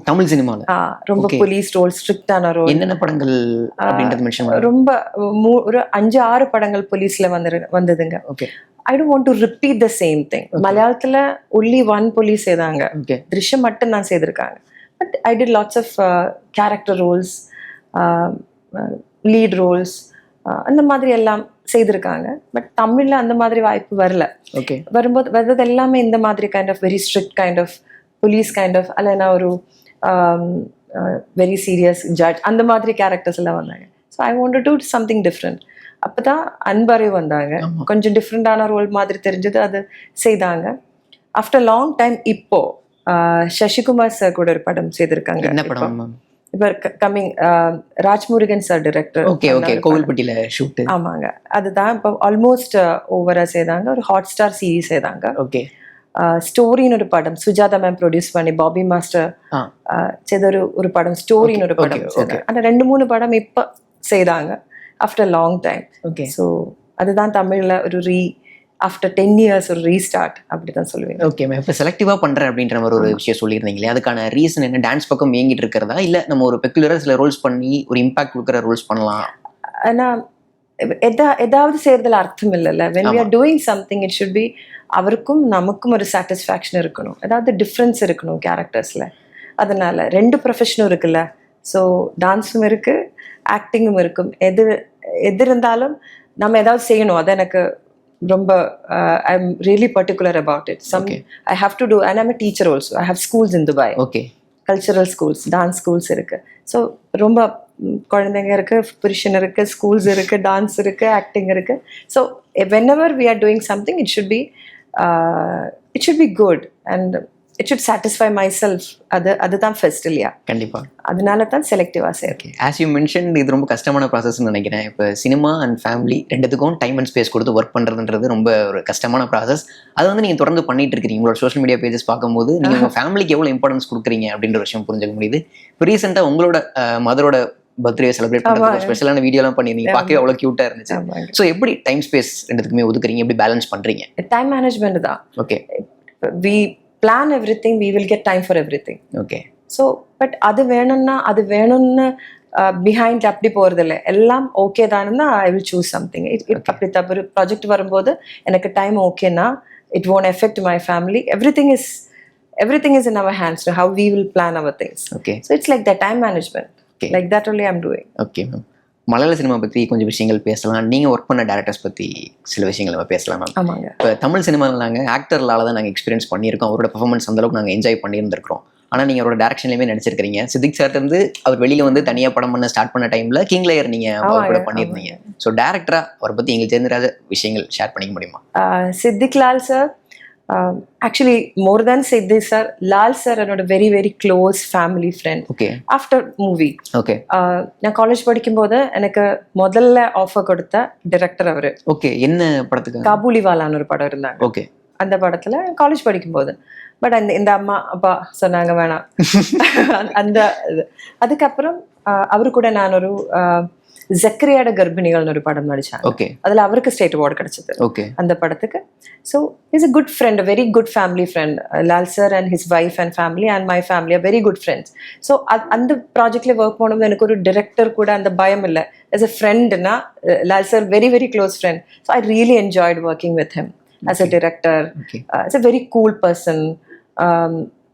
தமிழ் சினிமால ரொம்ப போலீஸ் ரோல், ஸ்ட்ரிக்டான ரோல். என்னென்ன படங்கள் அப்படின்றது மென்ஷன் பண்ணுங்க. ரொம்ப ஒரு 5-6 படங்கள் போலீஸ்ல வந்ததுங்க. I don't want to repeat the same thing. மலையாளத்துல only one police செய்தாங்க, திருஷ்யம் மட்டும் தான் செய்திருக்காங்க. But I did lots of character roles, lead roles, அந்த மாதிரி எல்லாம் செய்திருக்காங்க. பட் தமிழ்ல அந்த மாதிரி வாய்ப்பு வரல. ஓகே. வரும்போது வர்றது எல்லாமே இந்த மாதிரி kind of very strict kind of police kind of அல்லனா ஒரு வெரி சீரியஸ் ஜட்ஜ் அந்த மாதிரி கேரக்டர்ஸ் எல்லாம் வந்தாங்க. So I want to do something different. அப்போதான் அன்பரே வந்தாங்க. கொஞ்சம் டிஃப்ரெண்டான ரோல் மாதிரி தெரிஞ்சது, அது செய்தாங்க. ஆஃப்டர் லாங் டைம் இப்போ சசிகுமார் சார் கூட ஒரு படம் செய்திருக்காங்க. என்ன படம்? இப்போ coming Rajmurugan sir director. Okay okay. கோவில்பட்டியில ஷூட். ஆமாங்க. அதுதான் இப்போ ஆல்மோஸ்ட் ஓவரா செய்தாங்க. ஒரு ஹாட் ஸ்டார் சீரீஸ் செய்தாங்க. ஓகே. ஸ்டோரின்னு ஒரு படம் சுஜாதா மேம் ப்ரொடியூஸ் பண்ணி பாபி மாஸ்டர் செய்த ஒரு படம் ஸ்டோரின்னு ஒரு படம் செய்தாங்க. அந்த 2-3 படம் இப்போ செய்தாங்க after long time. Okay. So அதுதான் தமிழ்ல ஒரு ஆஃப்டர் 10 years ஒரு ரீஸ்டார்ட் அப்படிதான் சொல்லுவேன். Okay ma'am. இப்போ செலக்டிவா பண்றேன் அப்படின்ற மாதிரி ஒரு விஷயம் சொல்லியிருந்தீங்களே, அதுக்கான ரீசன் என்ன? டான்ஸ் பக்கம் ஏங்கிட்டு இருக்கிறதா, இல்ல நம்ம ஒரு பெக்குலரா சில ரோல்ஸ் பண்ணி ஒரு இம்பாக்ட் கொடுக்குற ரோல்ஸ் பண்ணலாம்? ஆனா ஏதாவது செய்யறதுல அர்த்தம் இல்லைல்ல. when we are doing something it should be அவருக்கும் நமக்கும் ஒரு சாட்டிஸ்ஃபேக்ஷன் இருக்கணும், ஏதாவது டிஃப்ரென்ஸ் இருக்கணும் கேரக்டர்ஸ்ல. அதனால 2 ப்ரொஃபஷனும் இருக்குல்ல. ஸோ டான்ஸும் இருக்கு, ஆக்டிங்கும் இருக்கும். எது இருந்தாலும் நம்ம ஏதாவது செய்யணும். அது எனக்கு ரொம்ப I am really particular about it. I have to do and I am a teacher also. I have schools in Dubai. Okay. Cultural schools, dance schools இருக்கு. ஸோ ரொம்ப குழந்தைங்க இருக்கு, புருஷன் இருக்கு, ஸ்கூல்ஸ் இருக்கு, டான்ஸ் இருக்கு, ஆக்டிங் இருக்கு. So whenever we are doing something it should be good and it should satisfy myself. அதுதான் ஃபர்ஸ்ட் இல்லையா? கண்டிப்பா. அதனால தான் செலக்டிவா செய்யறேன். ஆஸ் யூ மென்ஷன், இது ரொம்ப கஷ்டமான ப்ராசஸ்ன்னு நினைக்கிறேன். இப்போ சினிமா அண்ட் ஃபேமிலி ரெண்டுத்துக்கும் டைம் அண்ட் ஸ்பேஸ் கொடுத்து ஒர்க் பண்ணுறதுன்றது ரொம்ப ஒரு கஷ்டமான ப்ராசஸ். அது வந்து நீங்கள் தொடர்ந்து பண்ணிட்டு இருக்கீங்க. உங்களோட சோஷியல் மீடியா பேஜஸ் பார்க்கும்போது நீங்கள் உங்கள் ஃபேமிலிக்கு எவ்வளோ இம்பார்ட்டன்ஸ் கொடுக்குறீங்க அப்படின்ற விஷயம் புரிஞ்சுக்க முடியுது. இப்போ ரீசெண்டாக உங்களோட மதரோட பர்த்டே செலிப்ரேட் பண்ணுறது ஸ்பெஷலான வீடியோலாம் பண்ணியிருந்தீங்க, பார்க்கவே அவ்வளோ க்யூட்டாக இருந்துச்சு. ஸோ எப்படி டைம் ஸ்பேஸ் ரெண்டுத்துக்குமே ஒதுக்குறீங்க, எப்படி பேலன்ஸ் பண்ணுறீங்க? டைம் மேனேஜ்மெண்ட் தான். Okay. we plan everything, we will get time for everything. Okay. So but அது வேணும்னு பிஹைண்ட் அப்படி போகிறதில்ல. எல்லாம் ஓகே தானுன்னா ஐ வில் சூஸ் சம்திங். அப்படி தப்பு ப்ராஜெக்ட் வரும்போது எனக்கு டைம் ஓகேனா it won't affect my family. Everything is in our hands to how we will plan our things. Okay. So it's like that time management. Okay. Like that only I'm doing. Okay ma'am. மலையாள சினிமா பற்றி கொஞ்சம் விஷயங்கள் பேசலாம். நீங்கள் ஒர்க் பண்ண டேரக்டர்ஸ் பற்றி சில விஷயங்கள் நம்ம பேசலாம் மேம். ஆமாங்க. இப்போ தமிழ் சினிமாவில் நாங்கள் ஆக்டர்லால தான் நாங்கள் எக்ஸ்பீரியன்ஸ் பண்ணியிருக்கோம். அவரோட பர்ஃபார்மன்ஸ் அந்தளவுக்கு நாங்கள் என்ஜாய் பண்ணியிருந்திருக்கிறோம். ஆனால் நீங்கள் அவரோட டேரக்ஷன்லேயுமே நடிச்சிருக்கிறீங்க. சித்திக் சார் வந்து அவர் வெளியில் வந்து தனியாக படம் பண்ண ஸ்டார்ட் பண்ண டைமில் கிங் லேயர் நீங்கள் அவர் கூட பண்ணியிருந்தீங்க. ஸோ டேரக்டராக அவரை பற்றி எங்களுக்கு தெரிஞ்சிடாத விஷயங்கள் ஷேர் பண்ணிக்க முடியுமா? Siddique Lal sir, actually more than Siddhi sir, Lal sir என்னோட very very close family friend. Okay. After movie. Okay. நான் காலேஜ் படிக்கும்போது எனக்கு முதல்ல ஆஃபர் கொடுத்த டைரக்டர் அவரு. ஓகே. என்ன படத்துக்கு? காபூலிவாலான்னு ஒரு படம் இருந்தாங்க. ஓகே. அந்த படத்துல காலேஜ் படிக்கும்போது பட் இந்த அம்மா அப்பா சொன்னாங்க வேணாம். அந்த அதுக்கப்புறம் அவரு கூட நான் ஒரு ஜக்கரியாட கர்ப்பிணிகள்னு ஒரு படம் நடிச்சாங்க. ஓகே. அதுல அவருக்கு ஸ்டேட் அவார்டு கிடைச்சது. ஓகே. அந்த படத்துக்கு. So is a good friend, a very good family friend. Lal sir and his wife and family and my family are very good friends. So அந்த ப்ராஜெக்ட்ல ஒர்க் பண்ணும்போது எனக்கு ஒரு டைரக்டர் கூட அந்த பயம் இல்லை. as a friend-னா Lal sir very very close friend. So I really enjoyed working with him as a director. It's a very cool person.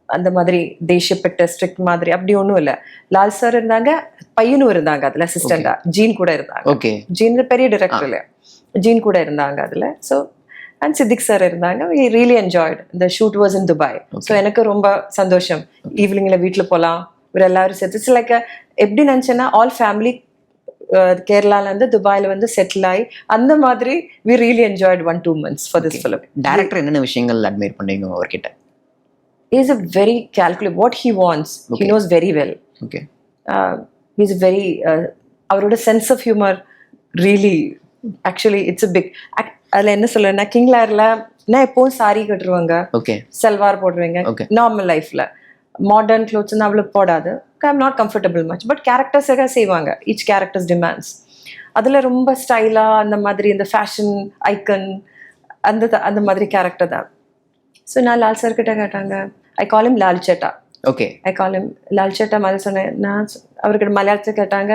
அந்த மாதிரி தேசியப்பட்ட ஸ்ட்ரிக்ட் மாதிரி அப்படி ஒன்றும் இல்லை. லால் சார் இருந்தாங்க, பையனும் இருந்தாங்க அதுல அசிஸ்டண்டா, ஜீன் கூட இருந்தாங்க. ஓகே. ஜீன் பெரிய டைரக்டர் இல்ல, ஜீன் கூட இருந்தாங்க அதுல. ஸோ அண்ட் சித்திக் சார் இருந்தாங்க. we really enjoyed. the shoot was in Dubai. So எனக்கு ரொம்ப சந்தோஷம். ஈவினிங்ல வீட்டுல போகலாம், இவர் எல்லாரும் சேர்த்து. இட்ஸ் லைக் எப்படி நினைச்சேன்னா ஆல் ஃபேமிலி கேரளால இருந்து துபாயில வந்து செட்டில் ஆகி அந்த மாதிரி we really enjoyed 1-2 months for this film. Director என்னென்ன விஷயங்கள் அட்மையர் பண்ணீங்க அவர்கிட்ட? He is a very calculated. What he wants, he knows very well. Okay. He's a very அவரோட sense of humour really actually it's a big. அதில் என்ன சொல்லுவேன்னா கிங் லேயர்ல நான் எப்போவும் சாரி கட்டுருவாங்க, சல்வார் போடுவீங்க. நார்மல் லைஃப்ல மாடர்ன் கிளோத்ஸ் வந்து அவ்வளோ போடாது. I'm not comfortable much. But கேரக்டர்ஸாக செய்வாங்க. Each characters demands. அதில் ரொம்ப ஸ்டைலாக அந்த மாதிரி இந்த ஃபேஷன் ஐக்கன் அந்த மாதிரி கேரக்டர் தான். ஸோ நான் லால் சார் கிட்ட கேட்டாங்க. ஐ கால் இம் லால் சேட்டா. ஓகே. ஐ கால் இம் லால் சேட்டா மாதிரி சொன்னேன். நான் அவர்கிட்ட மலையாளத்தில் கேட்டாங்க,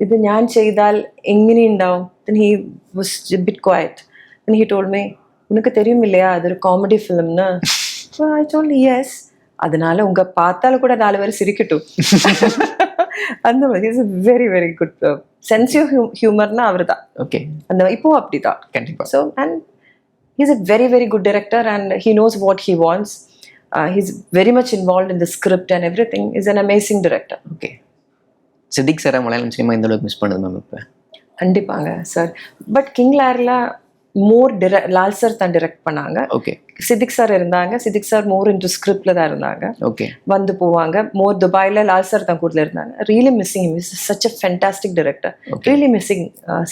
ഇത് ഞാൻ ചെയ്താൽ എങ്ങനെയുണ്ടാവും? then he was a bit quiet. then he told me, உனக்கு தெரியும் இல்லையா அது ஒரு comedy ஃபிலிம்னு. so I told yes. அதனால உங்க பார்த்தாலும் கூட 4 பேர் சிரிக்கட்டும். அந்த மாதிரி is very very good sense of ஹியூமர்னா அவர் தான். ஓகே, அந்த இப்போ அப்படிதான் கண்டிப்பா. So and he's a very very good director and he knows what he wants. He's very much involved in the script and everything. He's an amazing director. Okay, Siddique sir Malayalam cinema இந்த அளவுக்கு மிஸ் பண்ணுது மேம் இப்போ? கண்டிப்பாங்க சார். பட் கிங் லேர்ல மோர் லால் சார் தான் டிரெக்ட் பண்ணாங்க. ஓகே, சித்திக் சார் இருந்தாங்க. சித்திக் சார் மோர் இன்டு ஸ்கிரிப்ட்ல தான் இருந்தாங்க. ஓகே, வந்து போவாங்க. மோர் துபாயில லால் சார் தான் கூடல இருந்தாங்க. Really missing him. He's such a fantastic director. Really missing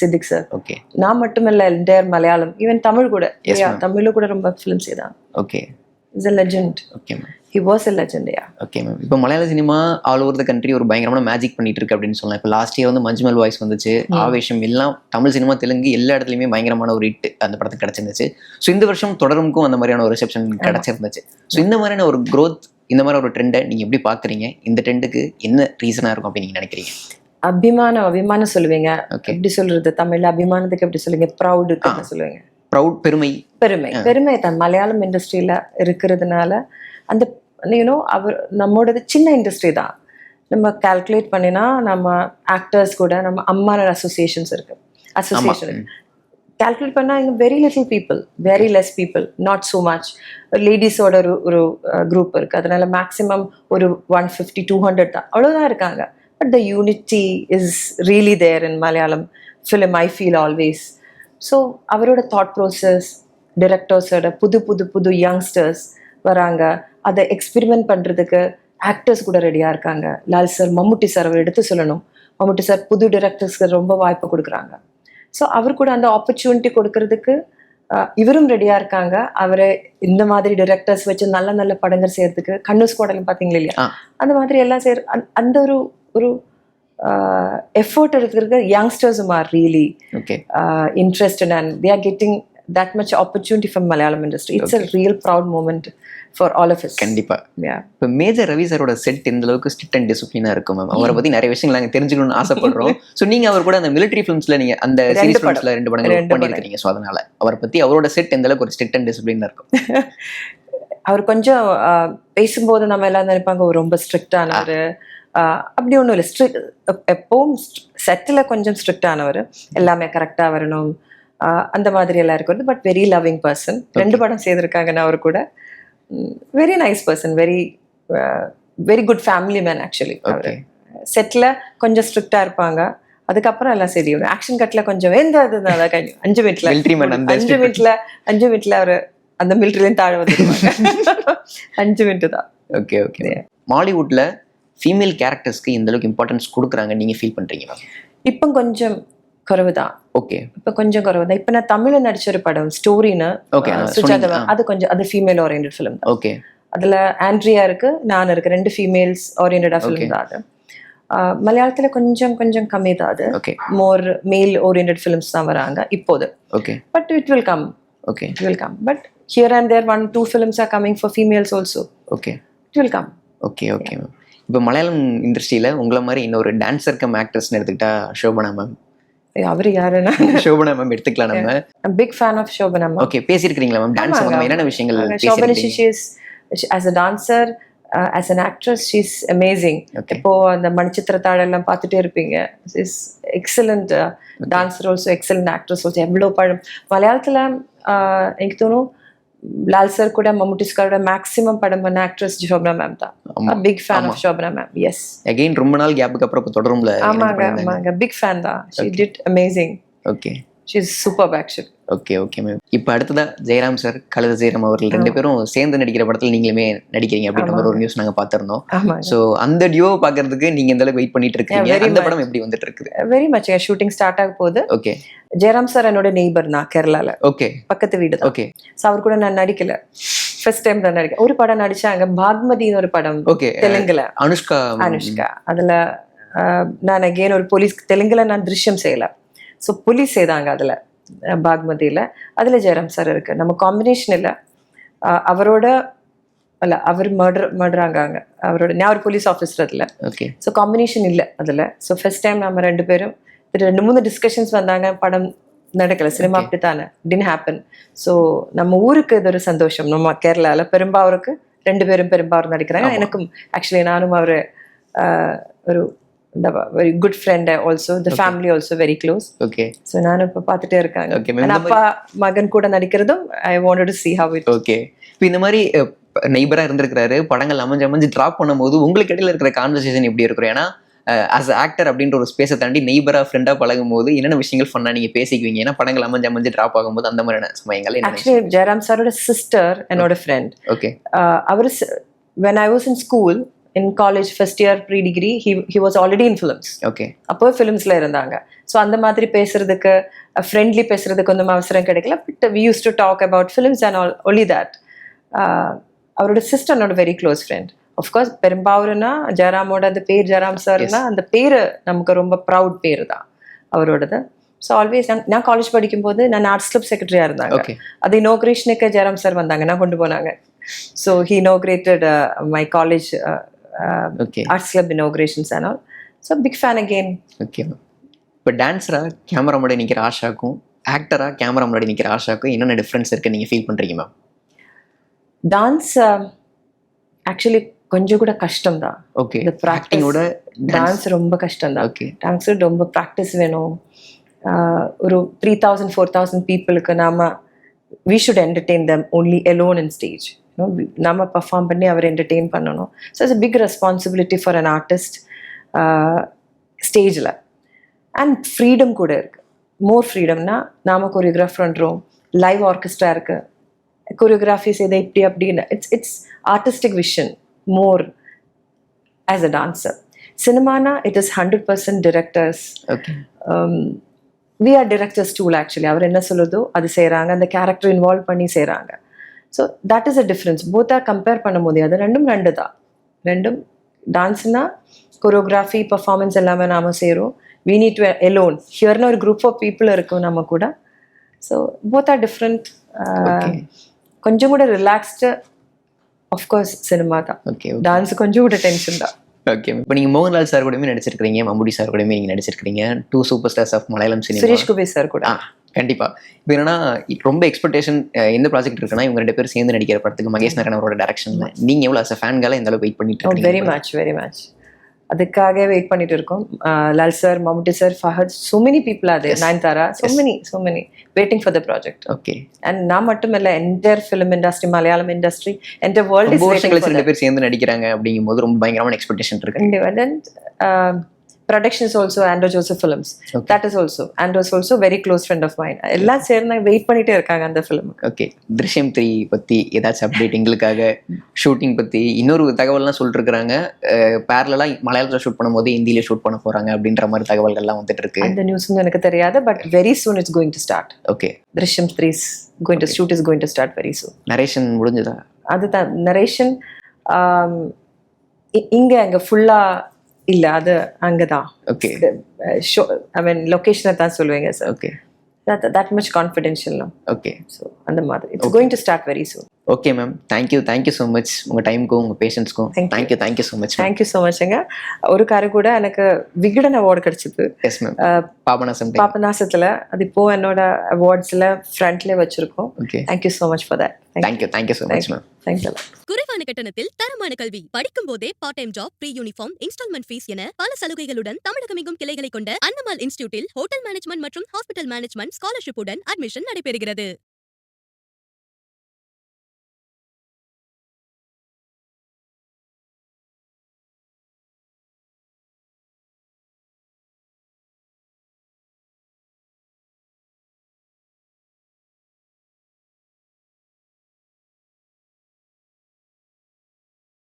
Siddique sir. Okay. நான் மட்டுமில்ல என்டையர் மலையாளம், ஈவன் தமிழ் கூட. Yes, ma'am. தமிழ்ல கூட ரொம்ப ஃபிலிம் செய்தாங்க. Okay, He's a legend. Okay ma'am. He was a legend, yeah. Okay ma'am. இப்போ மலையாள cinema all over the country ஒரு பயங்கரமான மேஜிக் பண்ணிட்டு இருக்கு அப்படின்னு சொல்லலாம். இப்போ லாஸ்ட் இயர் வந்து மஞ்சுமல் வாய்ஸ் வந்துச்சு, ஆவேஷம், எல்லாம் தமிழ் சினிமா தெலுங்கு எல்லா இடத்துலையுமே பயங்கரமான ஒரு ஹிட் அந்த படத்துக்கு கிடைச்சிருந்துச்சு. ஸோ இந்த வருஷம் தொடரும்க்கும் அந்த மாதிரியான ஒரு ரிசெப்ஷன் கிடைச்சிருந்துச்சு. ஸோ இந்த மாதிரியான ஒரு க்ரோத், இந்த மாதிரி ஒரு ட்ரெண்டை நீங்கள் எப்படி பார்க்குறீங்க? இந்த ட்ரெண்டுக்கு என்ன ரீசனாக இருக்கும் அப்படின்னு நீங்கள் நினைக்கிறீங்க? அபிமானம் சொல்லுவீங்க. எப்படி சொல்றது தமிழ்ல அபிமானத்துக்கு எப்படி சொல்லுவீங்க? ப்ரௌடுக்கு சொல்லுவீங்க. ப்ரௌட், பெருமை தான் மலையாளம் இண்டஸ்ட்ரியில இருக்கிறதுனால. அந்த அவர் நம்மளோடது சின்ன இண்டஸ்ட்ரி தான். நம்ம கால்குலேட் பண்ணினா நம்ம ஆக்டர்ஸ் கூட நம்ம அம்மானோட அசோசியேஷன் கால்குலேட் பண்ணா இங்க very little people, very less people, not so much. லேடிஸோட ஒரு குரூப் இருக்கு. அதனால மேக்ஸிமம் ஒரு 150-200 தான், அவ்வளோதான் இருக்காங்க. But the unity is really there in Malayalam film, I feel always. So அவரோட தாட் ப்ராசஸ், டிரெக்டர்ஸோட புது யங்ஸ்டர்ஸ் வராங்க, அதை எக்ஸ்பெரிமெண்ட் பண்ணுறதுக்கு ஆக்டர்ஸ் கூட ரெடியாக இருக்காங்க. லால் சார், மம்முட்டி சார், அவர் எடுத்து சொல்லணும். மம்முட்டி சார் புது டிரெக்டர்ஸ்க்கு ரொம்ப வாய்ப்பு கொடுக்குறாங்க. ஸோ அவர் கூட அந்த ஆப்பர்ச்சுனிட்டி கொடுக்கறதுக்கு இவரும் ரெடியாக இருக்காங்க. அவரை இந்த மாதிரி டிரெக்டர்ஸ் வச்சு நல்ல நல்ல படங்கள் செய்யறதுக்கு, கண்ணூஸ் கோடலும் பார்த்தீங்களா இல்லையா, அந்த மாதிரி எல்லாம் அந்த ஒரு effort இருக்கிறது. youngsters are really interested and they are getting that much opportunity from Malayalam industry. It's a real proud moment for all of us. கண்டிப்பா. Yeah. இப்போ மேஜர் ரவி சாரோட செட் இந்த அளவுக்கு ஸ்ட்ரிக்ட் அண்ட் டிசிப்ளினா இருக்கும் மேம். அவரை பத்தி நிறைய விஷயங்கள் நாங்க தெரிஞ்சுக்கணும்னு ஆசைப்படுறோம். ஸோ நீங்க அவர் கூட அந்த மிலிட்டரி ஃபிலிம்ஸ்ல நீங்க அந்த சீரிஸ் ஃபிலிம்ஸ்ல 2 படங்கள் பண்ணிருக்கீங்க. ஸோ அதனால அவரை பத்தி அவரோட செட் எந்த அளவுக்கு ஒரு ஸ்ட்ரிக்ட் அண்ட் டிசிப்ளினா இருக்கும்? அவர் கொஞ்சம் பேசும்போது நம்ம எல்லாம் நினைப்பாங்க ரொம்ப ஸ்ட்ரிக்டானவர். அப்படி ஒன்றும் இல்லை. எப்பவும் செட்டில் கொஞ்சம் ஸ்ட்ரிக்டானவர், எல்லாமே கரெக்டாக வரணும், அந்த மாதிரி எல்லாம் இருக்கிறது. But very loving person. 2 படம் செய்திருக்காங்க நான் அவர் கூட. Very nice person, very good family man actually. அவர் செட்டில் கொஞ்சம் ஸ்ட்ரிக்டாக இருப்பாங்க, அதுக்கப்புறம் எல்லாம் சரி. ஆக்ஷன் கட்டில் கொஞ்சம் 5 மினிட்ல அவர் அந்த மிலிட்டரிலையும் தாழ வந்துருவாங்க. 5 மினிட் தான். Okay, okay. மாலிவுட்ல ஃபீமேல் கேரக்டர்ஸ்க்கு இந்த அளவுக்கு இம்பார்ட்டன்ஸ் கொடுக்குறாங்க நீங்க ஃபீல் பண்றீங்களா? இப்போ கொஞ்சம் குறைவு தான். ஓகே, இப்போ கொஞ்சம் குறைவு தான். இப்போ நான் தமிழ்ல நடிச்ச ஒரு படம் ஸ்டோரின்னு, சுஜாதா, அது கொஞ்சம் அது ஃபீமேல் ஓரியன்டட் ஃபிலிம் தான். ஓகே, அதுல ஆண்ட்ரியா இருக்கு, நான் இருக்கு, 2 ஃபீமேல்ஸ் ஓரியன்டா ஃபிலிம் தான் அது. மலையாளத்துல கொஞ்சம் கம்மி தான் அது. மோர் மேல் ஓரியன்டட் ஃபிலிம்ஸ் தான் வராங்க இப்போது. Okay, but it will come. But here and there 1-2 films are coming for females also. Okay, it will come. Okay, okay ma'am. இப்போ மலையாளம் இண்டஸ்ட்ரியில உங்களை மாதிரி இன்னொரு டான்சர் கம் ஆக்ட்ரஸ்ன்னு எடுத்துக்கிட்டா ஷோபனா மேம். அவரு யாருன்னா ஷோபனா மேம் எடுத்துக்கலாம் நம்ம. Big fan of Shobana ma'am. Okay, பேசியிருக்கீங்களா மேம்? டான்ஸ் சம்பந்தமா என்னென்ன விஷயங்கள் பேசியிருக்கீங்க? as a dancer, as an actress, she's amazing. இப்போ அந்த மணிச்சித்திரத்தாழ் எல்லாம் பார்த்துட்டே இருப்பீங்க. she's excellent dancer also, excellent actress also. எவ்வளோ படம் மலையாளத்துல எனக்கு தோணும் லால் சார் கூட மம்முட்டி சாரோட மேக்ஸிமம் படம் பண்ண ஆக்ட்ரஸ் ஷோபனா மேம் தான். Big fan of Shobana ma'am. Yes, again ரொம்ப நாள் கேப்புக்கு அப்புறம் தொடரும்ல. ஆமாங்க, பிக் ஃபேன் தான். she did amazing. Okay, she is superb actually. Okay, okay ma'am. இப்போ அடுத்ததா ஜெயராம் சார், கழுத ஜெயராம் அவர்கள் 2 பேரும் சேர்ந்து நடிக்கிற படத்துல நீங்களுமே நடிக்கிறீங்க அப்படின்ற மாதிரி ஒரு நியூஸ் நாங்க பார்த்திருந்தோம். ஸோ அந்த டியோ பாக்குறதுக்கு நீங்க எந்த அளவுக்கு வெயிட் பண்ணிட்டு இருக்கீங்க? அந்த படம் எப்படி வந்துட்டு இருக்குது? Very much. ஷூட்டிங் ஸ்டார்ட் ஆக போகுது. ஓகே. ஜெயராம் சார் என்னோட நெய்பர் நான் கேரளால. ஓகே, பக்கத்து வீடு. ஓகே. ஸோ அவர் கூட நான் நடிக்கல, ஃபர்ஸ்ட் டைம் தான் நடிக்க. ஒரு படம் நடிச்சாங்க, பாக்மதின்னு ஒரு படம். ஓகே, தெலுங்குல. அனுஷ்கா. அதுல நான் அகெயின் ஒரு போலீஸ், தெலுங்குல நான் திருஷ்யம் செய்யல, ஸோ போலீஸ் செய்தாங்க அதுல பாக்மதியில. அதுல ஜெயராம் சார் இருக்கு. நம்ம காம்பினேஷன் இல்லை, அவரோட அல்ல, அவர் மர்டராங்க அவரோட. நான் ஒரு போலீஸ் ஆஃபீஸர் அதுல. ஸோ காம்பினேஷன் இல்லை அதுல. ஸோ ஃபர்ஸ்ட் டைம் நம்ம 2 பேரும் 2-3 டிஸ்கஷன்ஸ் வந்தாங்க, படம் நடக்கல. சினிமா அப்படித்தானே, டின் ஹேப்பன். ஸோ நம்ம ஊருக்கு இது ஒரு சந்தோஷம். நம்ம கேரளால பெரும்பாவூருக்கு 2 பேரும் பெரும்பாவூர் நடிக்கிறாங்க. எனக்கும் ஆக்சுவலி நானும் அவரு ஒரு the very good friend also, the family also very close. Okay So நான் இப்ப பார்த்துட்டே இருக்காங்க. Okay, And அப்பா மகன் கூட நடிக்கிறதும் I wanted to see how it. Okay. இப்போ இந்த மாதிரி நெய்பரா இருந்திருக்கிறாரு, படங்கள் அமைஞ்சு டிராப் பண்ணும்போது உங்களுக்கு இடையில இருக்கிற கான்வர்சேஷன் எப்படி இருக்கும்? ஏன்னா ஆஸ் ஆக்டர் அப்படின்ற ஒரு ஸ்பேஸை தாண்டி நெய்பரா ஃப்ரெண்டா பழகும் போது என்னென்ன விஷயங்கள் ஃபன்னா நீங்க பேசிக்குவீங்க? ஏன்னா படங்கள் அமைஞ்சு டிராப் ஆகும்போது அந்த மாதிரியான சமயங்கள் ஆக்சுவலி ஜெயராம் சாரோட சிஸ்டர் என்னோட ஃப்ரெண்ட். ஓகே. அவர் when I was in school in college first year pre-degree he was already in films. Okay. அப்போ ஃபிலிம்ஸ்ல இருந்தாங்க. ஸோ அந்த மாதிரி பேசுறதுக்கு ஃப்ரெண்ட்லி பேசுறதுக்கு ஒன்றும் அவசரம் கிடைக்கல. But we used to talk about films and all, only that. அவரோட சிஸ்டர் என்னோட வெரி க்ளோஸ் ஃப்ரெண்ட். ஆஃப்கோர்ஸ் பெரும்பாவூர்னா ஜெயராமோட அந்த பேர் ஜெயராம் சார்னா அந்த பேர் நமக்கு ரொம்ப ப்ரவுட் பேர் தான் அவரோடது. ஸோ ஆல்வேஸ் நான் காலேஜ் படிக்கும்போது நான் ஆர்ட்ஸ் கிளப் செக்ரட்டரியா இருந்தாங்க. அது இனோகிரேஷனுக்கு ஜெயராம் சார் வந்தாங்க, நான் கொண்டு போனாங்க. So he inaugurated my college arts club inaugurations and all. So big fan again. Okay. இப்போ டான்ஸரா கேமரா முன்னாடி நிற்கிற ஆஷாக்கும் ஆக்டரா கேமரா முன்னாடி நிற்கிற ஆஷாக்கும் என்னென்ன டிஃப்ரென்ஸ் இருக்கு நீங்க ஃபீல் பண்றீங்க மேம்? டான்ஸ் ஆக்சுவலி கொஞ்சம் கூட கஷ்டம் தான். ஓகே. இந்த ப்ராக்டிஸோட டான்ஸ் ரொம்ப கஷ்டம் தான். ஓகே. டான்ஸ் ரொம்ப ப்ராக்டிஸ் வேணும். ஒரு 3000 4000 பீப்புளுக்கு நாம we should entertain them only alone in stage. நாம பர்ஃபார்ம் பண்ணி அவர் என்டர்டெயின் பண்ணணும். So it's a big responsibility for an artist ஸ்டேஜில். அண்ட் ஃப்ரீடம் கூட இருக்கு. மோர் ஃப்ரீடம்னா நாம கொரியோகிராஃப் பண்ணுறோம், லைவ் ஆர்கெஸ்ட்ரா இருக்கு, கொரியோகிராஃபிஸ் எதை இப்படி அப்படின்னு it's artistic vision more as a dancer. சினிமானா it is 100% directors. Okay. we are directors tool actually. அவர் என்ன சொல்லுதோ அது செய்கிறாங்க, அந்த கேரக்டர் இன்வால்வ் பண்ணி செய்கிறாங்க. So that is a difference. போத்தாக கம்பேர் பண்ண முடியாது. ரெண்டு தான். ரெண்டும் டான்ஸ்னா கொரியோகிராஃபி பர்ஃபார்மன்ஸ் எல்லாமே நாம செய்கிறோம். we need to alone. ஹியர்னு ஒரு குரூப் ஆஃப் பீப்புள் இருக்கும் நம்ம கூட. So both are different. கொஞ்சம் கூட ரிலாக்ஸ்டு ஆஃப்கோர்ஸ் சினிமா தான். ஓகே. டான்ஸ் கொஞ்சம் கூட டென்ஷன் தான். ஓகே. இப்போ நீங்கள் மோகன்லால் சார் கூடயுமே நடிச்சிருக்கீங்க, மம்முடி சார் கூடயுமே நீங்கள் நடிச்சிருக்கீங்க. 2 super stars of Malayalam cinema. Suresh Gopi sir கூட. கண்டிப்பாக. இப்போ என்னன்னா ரொம்ப எக்ஸ்பெக்டேஷன் எந்த ப்ராஜெக்ட் இருக்குன்னா இவங்க 2 பேரும் சேர்ந்து நடிக்கிற படத்துக்கு மகேஷ் நாராயண் அவரோட டேரக்ஷனில் நீங்கள் எவ்வளோ அஸ் அ ஃபேன்கால இந்த அளவு வெயிட் பண்ணிட்டு இருக்கீங்க? Very much very much. அதுக்காக வெயிட் பண்ணிட்டு இருக்கோம். Lal sir, Mammootty sir, Fahadh, so many people are there. Nayanthara, so many waiting for the project. Okay. And நான் மட்டும் இல்ல, entire film industry, Malayalam industry, entire world is waiting for 2 பேர் சேர்ந்து நடிக்கிறாங்க அப்படிங்கும்போது ரொம்ப பயங்கரமான எக்ஸ்பெக்டேஷன் இருக்கு. And production is also Andrew Joseph Films. Okay. That is also Andrew is also very close friend of mine. எல்லாம் சேர்ந்து வெயிட் பண்ணிட்டே இருக்காங்க அந்த ஃபிலிமுக்கு. ஓகே. திருஷ்யம் 3 பத்தி ஏதாச்சும் அப்டேட் எங்களுக்காக? ஷூட்டிங் பத்தி இன்னொரு தகவல்லாம் சொல்லிட்டு இருக்காங்க. பேரலா மலையாளத்தில் ஷூட் பண்ணும்போது ஹிந்தியில ஷூட் பண்ண போறாங்க அப்படின்ற மாதிரி தகவல்கள்லாம் வந்துட்டு இருக்கு. அந்த நியூஸ் எனக்கு தெரியாது, but very soon it's going to start. Okay. Drishyam 3 is going to shoot is going to start very soon. Narration முடிஞ்சதா? அதுதான் நரேஷன் இங்க அங்க ஃபுல்லா இல்ல, அது அங்கதான். ஓகே. ஐ மீன் லொகேஷனை தான் சொல்லுவீங்க sir. Okay. that much confidential now. Okay. So அந்த மாதிரி it's going to start very soon. Okay ma'am, thank you so much உங்கள் டைமுக்கும் உங்கள் பேஷன்ஸ்க்கும். Thank you so much. Thank you so மச்ங்க. ஒரு காரு கூட எனக்கு விகடன் அவார்டு கிடைச்சது. Yes ma'am. பாபநாசத்தில் அது இப்போ என்னோட அவார்ட்ஸில் ஃப்ரண்ட்லேயே வச்சிருக்கோம். Okay. Thank you so much for that. Thank you so much ma'am. Thank you. குறைவான கட்டணத்தில் தரமான கல்வி, படிக்கும் போதே part time job, free uniform, installment fees என பல சலுகைகளுடன் தமிழகமெங்கும் கிளைகளை கொண்ட அன்னமால் இன்ஸ்டிடியூட்டில் ஹோட்டல் மேனேஜ்மெண்ட் மற்றும் ஹாஸ்பிட்டல் மேனேஜ்மெண்ட் ஸ்காலர்ஷிப்புடன் அட்மிஷன் நடைபெறுகிறது.